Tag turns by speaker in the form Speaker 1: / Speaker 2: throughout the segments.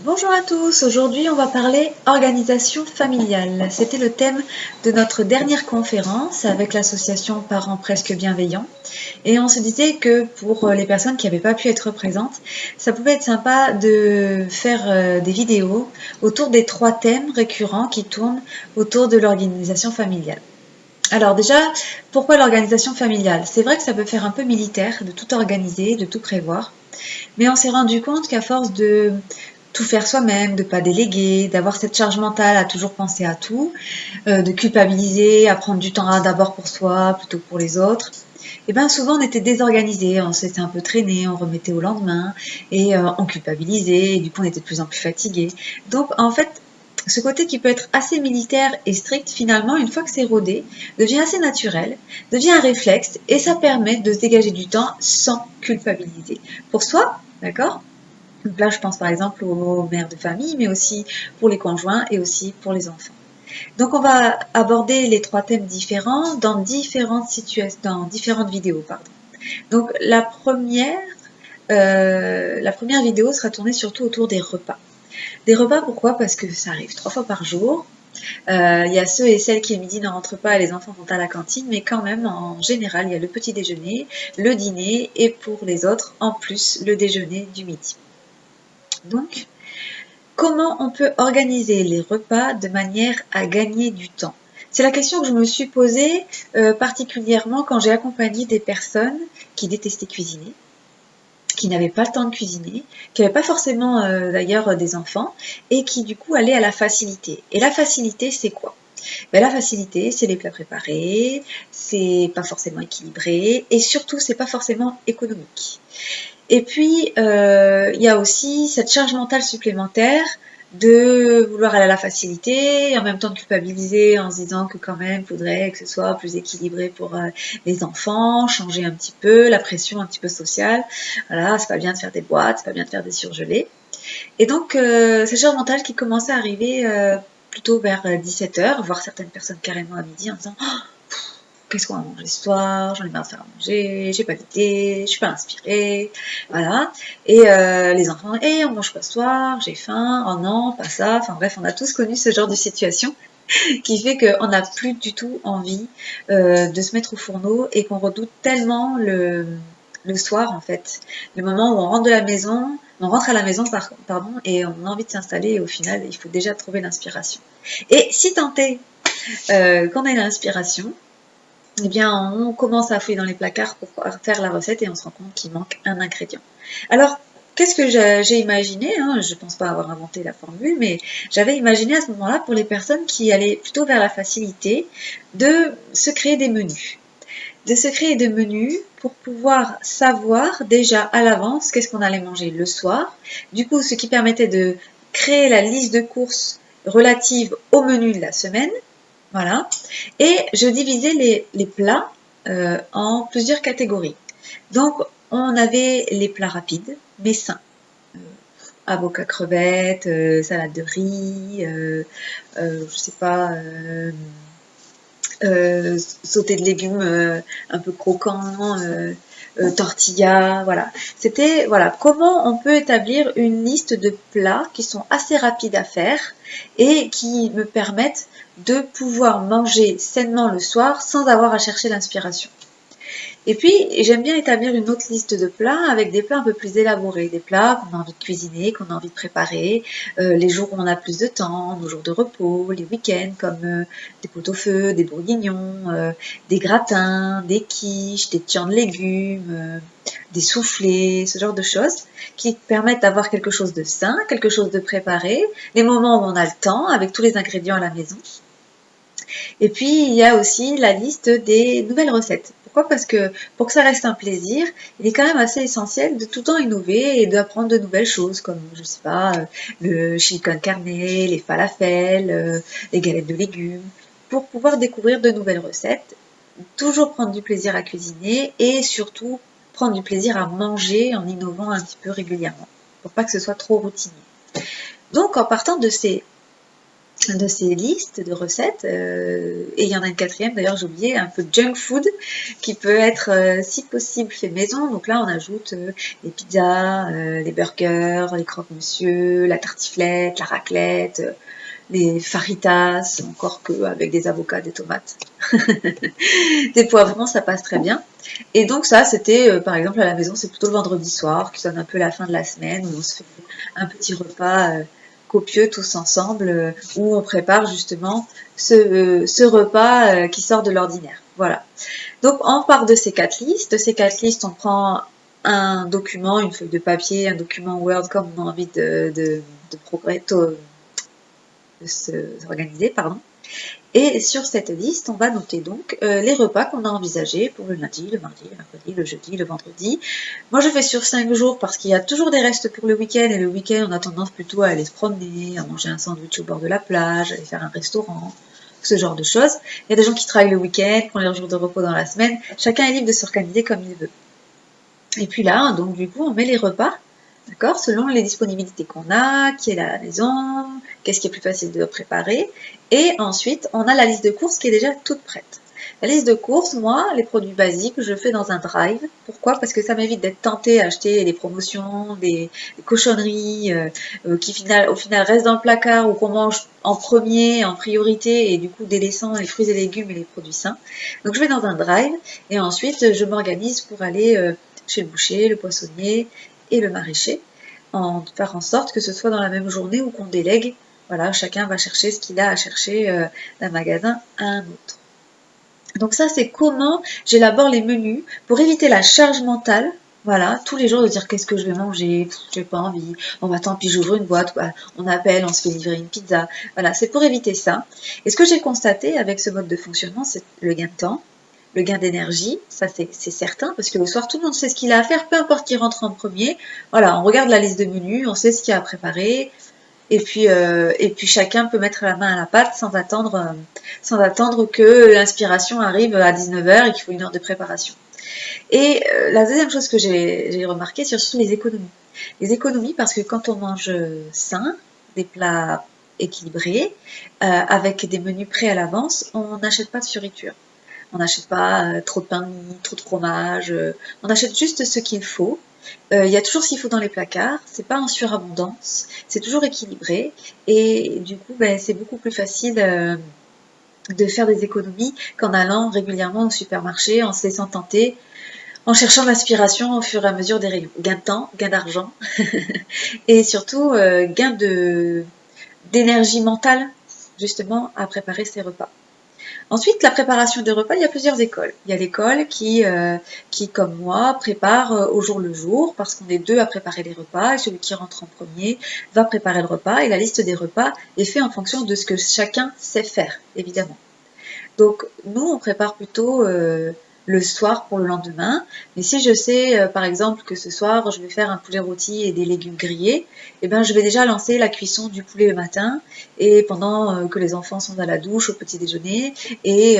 Speaker 1: Bonjour à tous, aujourd'hui on va parler organisation familiale. C'était le thème de notre dernière conférence avec l'association Parents Presque Bienveillants et on se disait que pour les personnes qui n'avaient pas pu être présentes, ça pouvait être sympa de faire des vidéos autour des 3 thèmes récurrents qui tournent autour de l'organisation familiale. Alors déjà, pourquoi l'organisation familiale? C'est vrai que ça peut faire un peu militaire de tout organiser, de tout prévoir, mais on s'est rendu compte qu'à force de tout faire soi-même, de pas déléguer, d'avoir cette charge mentale à toujours penser à tout, de culpabiliser, à prendre du temps d'abord pour soi plutôt que pour les autres, et bien souvent on était désorganisé, on s'était un peu traîné, on remettait au lendemain et on culpabilisait et du coup on était de plus en plus fatigué. Donc en fait, ce côté qui peut être assez militaire et strict, finalement, une fois que c'est rodé, devient assez naturel, devient un réflexe et ça permet de se dégager du temps sans culpabiliser. Pour soi, d'accord? Donc là, je pense par exemple aux mères de famille, mais aussi pour les conjoints et aussi pour les enfants. Donc on va aborder les 3 thèmes différents dans différentes situations, dans différentes vidéos, pardon. Donc la première vidéo sera tournée surtout autour des repas. Des repas, pourquoi? Parce que ça arrive 3 fois par jour. Il y a ceux et celles qui le midi ne rentrent pas et les enfants vont à la cantine, mais quand même, en général, il y a le petit déjeuner, le dîner et pour les autres, en plus, le déjeuner du midi. Donc, comment on peut organiser les repas de manière à gagner du temps? C'est la question que je me suis posée particulièrement quand j'ai accompagné des personnes qui détestaient cuisiner, qui n'avaient pas le temps de cuisiner, qui n'avaient pas forcément d'ailleurs des enfants et qui du coup allaient à la facilité. Et la facilité, c'est quoi? Ben, la facilité, c'est les plats préparés, c'est pas forcément équilibré et surtout, c'est pas forcément économique. Et puis, il y a aussi cette charge mentale supplémentaire de vouloir aller à la facilité et en même temps de culpabiliser en se disant que quand même, il faudrait que ce soit plus équilibré pour les enfants, changer un petit peu, la pression un petit peu sociale. Voilà, c'est pas bien de faire des boîtes, c'est pas bien de faire des surgelés. Et donc, cette charge mentale qui commençait à arriver plutôt vers 17h, voire certaines personnes carrément à midi en disant qu'est-ce qu'on va manger ce soir, j'en ai marre de faire à manger, j'ai pas d'idée, je suis pas inspirée, voilà. Et les enfants, on mange quoi ce soir, j'ai faim, oh non, pas ça, enfin bref, on a tous connu ce genre de situation qui fait qu'on n'a plus du tout envie de se mettre au fourneau et qu'on redoute tellement le soir en fait, le moment où on rentre à la maison, pardon, et on a envie de s'installer et au final, il faut déjà trouver l'inspiration. Et si tant est qu'on ait l'inspiration, eh bien, on commence à fouiller dans les placards pour faire la recette et on se rend compte qu'il manque un ingrédient. Alors, qu'est-ce que j'ai imaginé, hein, je ne pense pas avoir inventé la formule, mais j'avais imaginé à ce moment-là, pour les personnes qui allaient plutôt vers la facilité, de se créer des menus. De se créer des menus pour pouvoir savoir déjà à l'avance qu'est-ce qu'on allait manger le soir. Du coup, ce qui permettait de créer la liste de courses relative au menu de la semaine. Voilà. Et je divisais les plats en plusieurs catégories. Donc, on avait les plats rapides, mais sains. Avocat crevette, salade de riz, je sais pas, sauté de légumes un peu croquants, tortilla, voilà. C'était, voilà, comment on peut établir une liste de plats qui sont assez rapides à faire et qui me permettent de pouvoir manger sainement le soir sans avoir à chercher l'inspiration. Et puis, j'aime bien établir une autre liste de plats avec des plats un peu plus élaborés, des plats qu'on a envie de cuisiner, qu'on a envie de préparer, les jours où on a plus de temps, nos jours de repos, les week-ends, comme des pot-au-feu, des bourguignons, des gratins, des quiches, des tiens de légumes, des soufflés, ce genre de choses qui permettent d'avoir quelque chose de sain, quelque chose de préparé, les moments où on a le temps avec tous les ingrédients à la maison. Et puis, il y a aussi la liste des nouvelles recettes. Pourquoi? Parce que pour que ça reste un plaisir, il est quand même assez essentiel de tout le temps innover et d'apprendre de nouvelles choses, comme, je sais pas, le chili con carne, les falafels, les galettes de légumes, pour pouvoir découvrir de nouvelles recettes, toujours prendre du plaisir à cuisiner et surtout prendre du plaisir à manger en innovant un petit peu régulièrement, pour pas que ce soit trop routinier. Donc, en partant de ces de ces listes de recettes. Et il y en a une quatrième, d'ailleurs j'ai oublié, un peu junk food, qui peut être si possible fait maison. Donc là on ajoute les pizzas, les burgers, les croque-monsieur, la tartiflette, la raclette, les faritas, encore que avec des avocats, des tomates, des poivrons, ça passe très bien. Et donc ça, c'était par exemple à la maison, c'est plutôt le vendredi soir, qui sonne un peu la fin de la semaine, où on se fait un petit repas copieux tous ensemble, où on prépare justement ce repas qui sort de l'ordinaire. Voilà. Donc on part de ces 4 listes. De ces 4 listes, on prend un document, une feuille de papier, un document Word comme on a envie de s'organiser, pardon. Et sur cette liste, on va noter donc les repas qu'on a envisagés pour le lundi, le mardi, le mercredi, le jeudi, le vendredi. Moi, je fais sur 5 jours parce qu'il y a toujours des restes pour le week-end. Et le week-end, on a tendance plutôt à aller se promener, à manger un sandwich au bord de la plage, à aller faire un restaurant, ce genre de choses. Il y a des gens qui travaillent le week-end, qui ont leurs jours de repos dans la semaine. Chacun est libre de s'organiser comme il veut. Et puis là, donc du coup, on met les repas, d'accord, selon les disponibilités qu'on a, qui est à la maison, qu'est-ce qui est plus facile de préparer. Et ensuite, on a la liste de courses qui est déjà toute prête. La liste de courses, moi, les produits basiques, je fais dans un drive. Pourquoi? Parce que ça m'évite d'être tentée à acheter des promotions, des cochonneries qui au final restent dans le placard ou qu'on mange en premier, en priorité, et du coup délaissant les fruits et légumes et les produits sains. Donc je vais dans un drive et ensuite je m'organise pour aller chez le boucher, le poissonnier et le maraîcher, faire en sorte que ce soit dans la même journée ou qu'on délègue. Voilà, chacun va chercher ce qu'il a à chercher d'un magasin à un autre. Donc ça, c'est comment j'élabore les menus pour éviter la charge mentale. Voilà, tous les jours de dire qu'est-ce que je vais manger, j'ai pas envie, bon bah tant pis j'ouvre une boîte, bah, on appelle, on se fait livrer une pizza. Voilà, c'est pour éviter ça. Et ce que j'ai constaté avec ce mode de fonctionnement, c'est le gain de temps, le gain d'énergie, ça c'est certain, parce que le soir tout le monde sait ce qu'il a à faire, peu importe qui rentre en premier. Voilà, on regarde la liste de menus, on sait ce qu'il y a à préparer, et puis chacun peut mettre la main à la pâte sans attendre que l'inspiration arrive à 19h et qu'il faut une heure de préparation. Et la deuxième chose que j'ai remarqué, c'est surtout les économies. Les économies parce que quand on mange sain, des plats équilibrés, avec des menus prêts à l'avance, on n'achète pas de fioritures. On n'achète pas trop de pain de mie, trop de fromage, on achète juste ce qu'il faut. Il y a toujours ce qu'il faut dans les placards, c'est pas en surabondance, c'est toujours équilibré et du coup ben, c'est beaucoup plus facile de faire des économies qu'en allant régulièrement au supermarché, en se laissant tenter, en cherchant l'inspiration au fur et à mesure des rayons. Gain de temps, gain d'argent et surtout gain d'énergie mentale justement à préparer ces repas. Ensuite, la préparation des repas, il y a plusieurs écoles. Il y a l'école qui, comme moi, prépare au jour le jour, parce qu'on est 2 à préparer les repas, et celui qui rentre en premier va préparer le repas, et la liste des repas est faite en fonction de ce que chacun sait faire, évidemment. Donc, nous, on prépare plutôt le soir pour le lendemain. Mais si je sais, par exemple, que ce soir, je vais faire un poulet rôti et des légumes grillés, eh ben, je vais déjà lancer la cuisson du poulet le matin et pendant que les enfants sont à la douche au petit déjeuner et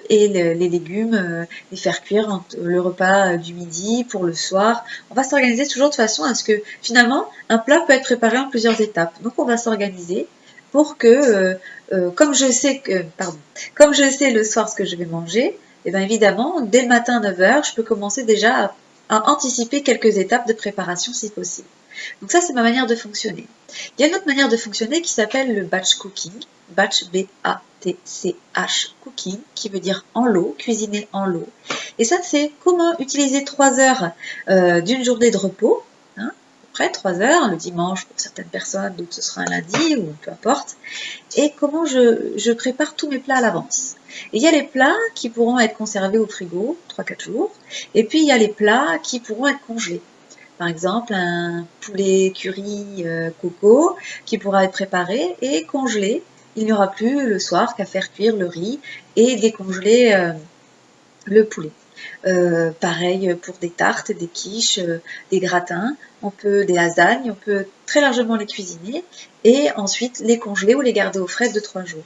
Speaker 1: les légumes, les faire cuire le repas du midi pour le soir. On va s'organiser toujours de façon à ce que finalement, un plat peut être préparé en plusieurs étapes. Donc, on va s'organiser pour que, comme je sais le soir ce que je vais manger, et bien évidemment, dès le matin à 9h, je peux commencer déjà à anticiper quelques étapes de préparation si possible. Donc ça, c'est ma manière de fonctionner. Il y a une autre manière de fonctionner qui s'appelle le batch cooking, batch B-A-T-C-H cooking, qui veut dire en lot, cuisiner en lot. Et ça, c'est comment utiliser 3 heures d'une journée de repos, hein, près 3 heures, le dimanche pour certaines personnes, d'autres ce sera un lundi ou peu importe, et comment je prépare tous mes plats à l'avance. Et il y a les plats qui pourront être conservés au frigo 3-4 jours, et puis il y a les plats qui pourront être congelés. Par exemple, un poulet curry coco qui pourra être préparé et congelé. Il n'y aura plus le soir qu'à faire cuire le riz et décongeler le poulet. Pareil pour des tartes, des quiches, des gratins, des lasagnes, on peut très largement les cuisiner et ensuite les congeler ou les garder au frais 2-3 jours.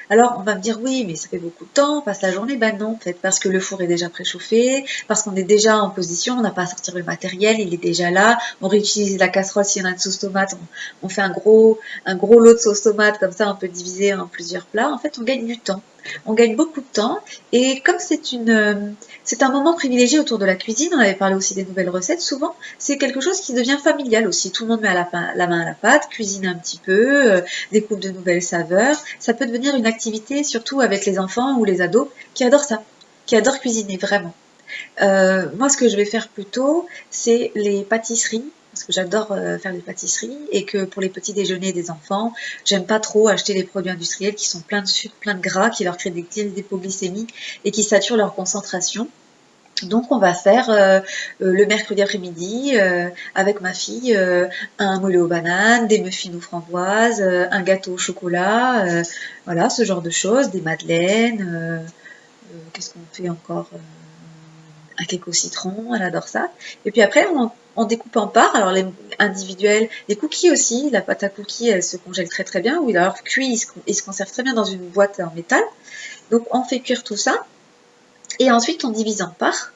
Speaker 1: Alors on va me dire oui, mais ça fait beaucoup de temps, on passe la journée. Ben non, en fait, parce que le four est déjà préchauffé, parce qu'on est déjà en position, on n'a pas à sortir le matériel, il est déjà là. On réutilise la casserole s'il y en a une sauce tomate, on fait un gros lot de sauce tomate, comme ça on peut diviser en plusieurs plats. En fait, on gagne du temps. On gagne beaucoup de temps et comme c'est un moment privilégié autour de la cuisine, on avait parlé aussi des nouvelles recettes, souvent c'est quelque chose qui devient familial aussi. Tout le monde met la main à la pâte, cuisine un petit peu, découvre de nouvelles saveurs. Ça peut devenir une activité, surtout avec les enfants ou les ados, qui adorent ça, qui adorent cuisiner vraiment. Moi, ce que je vais faire plutôt, c'est les pâtisseries, parce que j'adore faire des pâtisseries, et que pour les petits déjeuners des enfants, j'aime pas trop acheter des produits industriels qui sont pleins de sucre, pleins de gras, qui leur créent des hypoglycémies et qui saturent leur concentration. Donc on va faire le mercredi après-midi avec ma fille un moelleux aux bananes, des muffins aux framboises, un gâteau au chocolat, voilà ce genre de choses, des madeleines, qu'est-ce qu'on fait encore, un cake au citron, elle adore ça. Et puis après on découpe en parts, alors les individuels, les cookies aussi, la pâte à cookies elle se congèle très très bien, ou alors cuit, il se conserve très bien dans une boîte en métal. Donc on fait cuire tout ça. Et ensuite, on divise en parts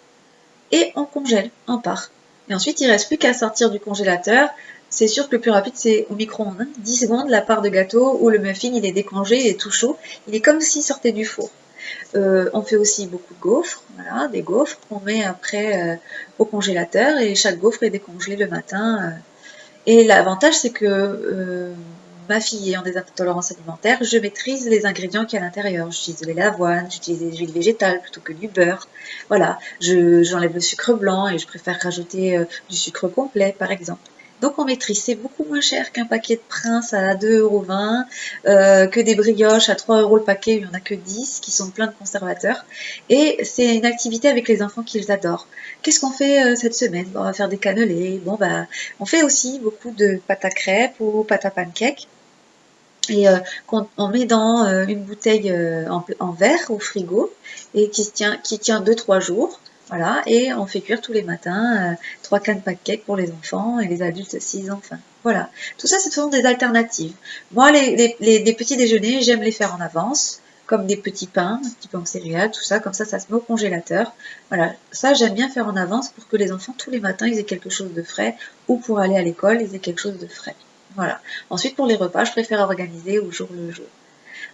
Speaker 1: et on congèle en parts. Et ensuite, il ne reste plus qu'à sortir du congélateur. C'est sûr que le plus rapide, c'est au micro-ondes. 10 secondes, la part de gâteau ou le muffin, il est décongelé, il est tout chaud. Il est comme s'il sortait du four. On fait aussi beaucoup de gaufres, voilà, des gaufres qu'on met après au congélateur et chaque gaufre est décongelée le matin. Et l'avantage, c'est que ma fille ayant des intolérances alimentaires, je maîtrise les ingrédients qu'il y a à l'intérieur. J'utilise de l'avoine, j'utilise des huiles végétales plutôt que du beurre. Voilà, j'enlève le sucre blanc et je préfère rajouter du sucre complet, par exemple. Donc on maîtrise, c'est beaucoup moins cher qu'un paquet de Prince à 2,20 €, que des brioches à 3 € le paquet, il n'y en a que 10 qui sont pleins de conservateurs. Et c'est une activité avec les enfants qu'ils adorent. Qu'est-ce qu'on fait cette semaine? Bon, on va faire des cannelés. Bon, bah, on fait aussi beaucoup de pâte à crêpes ou pâte à pancakes. Et qu'on met dans une bouteille en verre au frigo et qui tient 2-3 jours. Voilà, et on fait cuire tous les matins 3 cannes pancakes pour les enfants et les adultes aussi, ils ont faim. Voilà, tout ça, ce sont des alternatives. Moi, les petits déjeuners, j'aime les faire en avance, comme des petits pains en céréales, tout ça, comme ça se met au congélateur. Voilà, ça, j'aime bien faire en avance pour que les enfants, tous les matins, ils aient quelque chose de frais, ou pour aller à l'école, ils aient quelque chose de frais. Voilà. Ensuite, pour les repas, je préfère organiser au jour le jour.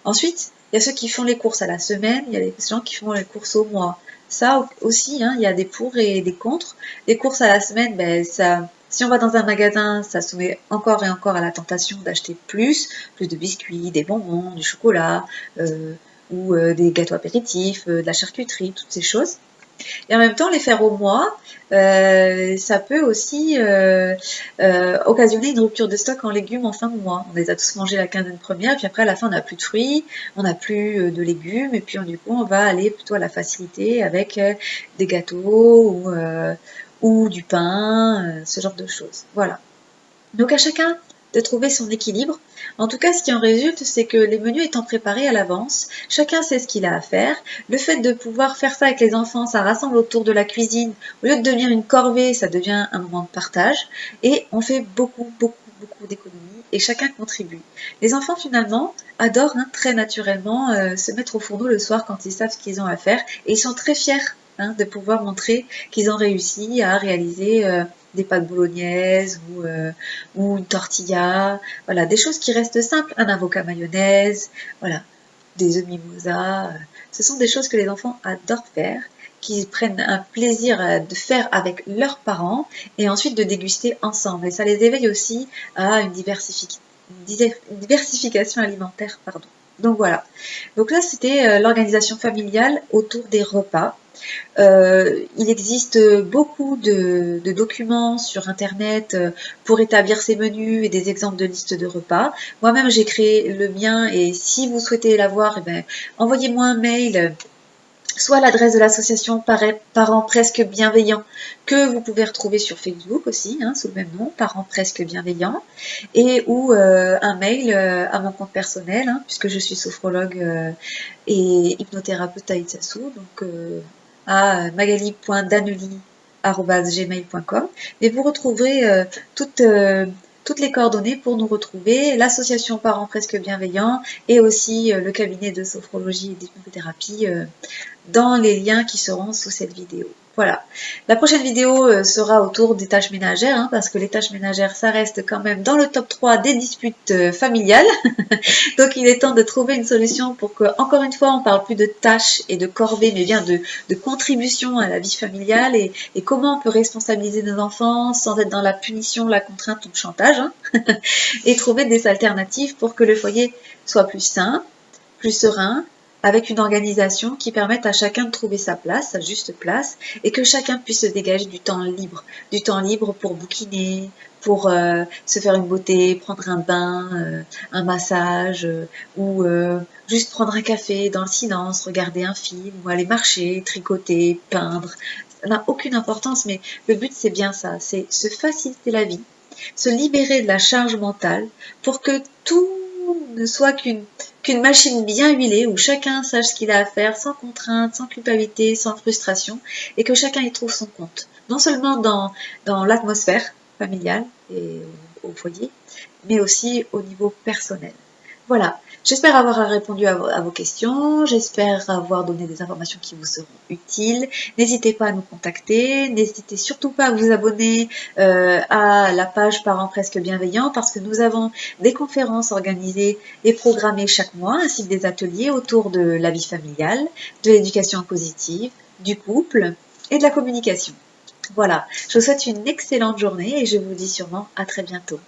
Speaker 1: Ensuite, il y a ceux qui font les courses à la semaine, il y a les gens qui font les courses au mois. Ça aussi, hein, il y a des pour et des contre. Les courses à la semaine, ben, ça, si on va dans un magasin, ça soumet encore et encore à la tentation d'acheter plus de biscuits, des bonbons, du chocolat, ou des gâteaux apéritifs, de la charcuterie, toutes ces choses. Et en même temps, les faire au mois, ça peut aussi occasionner une rupture de stock en légumes en fin de mois. On les a tous mangés la quinzaine première, puis après à la fin on n'a plus de fruits, on n'a plus de légumes, et puis du coup on va aller plutôt à la facilité avec des gâteaux ou du pain, ce genre de choses. Voilà. Donc à chacun de trouver son équilibre. En tout cas, ce qui en résulte, c'est que les menus étant préparés à l'avance, chacun sait ce qu'il a à faire. Le fait de pouvoir faire ça avec les enfants, ça rassemble autour de la cuisine. Au lieu de devenir une corvée, ça devient un moment de partage. Et on fait beaucoup d'économies et chacun contribue. Les enfants, finalement, adorent très naturellement se mettre au fourneau le soir quand ils savent ce qu'ils ont à faire. Et ils sont très fiers de pouvoir montrer qu'ils ont réussi à réaliser des pâtes bolognaises ou une tortilla, voilà, des choses qui restent simples, un avocat mayonnaise, voilà, des œufs mimosa, ce sont des choses que les enfants adorent faire, qu'ils prennent un plaisir de faire avec leurs parents et ensuite de déguster ensemble. Et ça les éveille aussi à une diversification alimentaire, pardon. Donc voilà. Donc là, c'était l'organisation familiale autour des repas. Il existe beaucoup de documents sur internet pour établir ces menus et des exemples de listes de repas. Moi-même j'ai créé le mien et si vous souhaitez l'avoir, envoyez-moi un mail, soit à l'adresse de l'association Parents Presque Bienveillants que vous pouvez retrouver sur Facebook aussi, sous le même nom, Parents Presque Bienveillants, et ou un mail à mon compte personnel, puisque je suis sophrologue et hypnothérapeute à Itsasou, donc à magali.danely@gmail.com, et vous retrouverez toutes toutes les coordonnées pour nous retrouver, l'association Parents Presque Bienveillants et aussi le cabinet de sophrologie et d'hypnothérapie dans les liens qui seront sous cette vidéo. Voilà. La prochaine vidéo sera autour des tâches ménagères, hein, parce que les tâches ménagères, ça reste quand même dans le top 3 des disputes familiales. Donc il est temps de trouver une solution pour que, encore une fois, on parle plus de tâches et de corvées, mais bien de contribution à la vie familiale et comment on peut responsabiliser nos enfants sans être dans la punition, la contrainte ou le chantage, hein, et trouver des alternatives pour que le foyer soit plus sain, plus serein, avec une organisation qui permette à chacun de trouver sa place, sa juste place, et que chacun puisse se dégager du temps libre pour bouquiner, pour se faire une beauté, prendre un bain, un massage, ou juste prendre un café dans le silence, regarder un film, ou aller marcher, tricoter, peindre. Ça n'a aucune importance, mais le but c'est bien ça, c'est se faciliter la vie, se libérer de la charge mentale pour que tout ne soit qu'une machine bien huilée où chacun sache ce qu'il a à faire sans contrainte, sans culpabilité, sans frustration et que chacun y trouve son compte. Non seulement dans l'atmosphère familiale et au foyer, mais aussi au niveau personnel. Voilà, j'espère avoir répondu à vos questions, j'espère avoir donné des informations qui vous seront utiles. N'hésitez pas à nous contacter, n'hésitez surtout pas à vous abonner à la page Parents Presque Bienveillants parce que nous avons des conférences organisées et programmées chaque mois, ainsi que des ateliers autour de la vie familiale, de l'éducation positive, du couple et de la communication. Voilà, je vous souhaite une excellente journée et je vous dis sûrement à très bientôt.